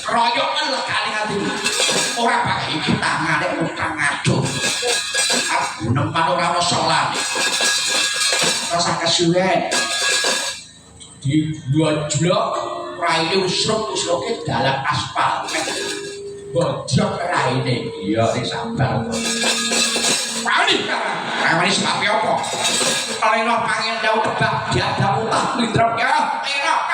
keroyokan lekane ati ora pakai iki tangane utang aduh aku nempan ora ono solane rasa kesuwen di dua jlok raine usruk-usruke dalan aspal bojok raine iya wis sabar Wani sebab apa? Kalau pangen jauh tebak dia ada utang lidrop ya, enak.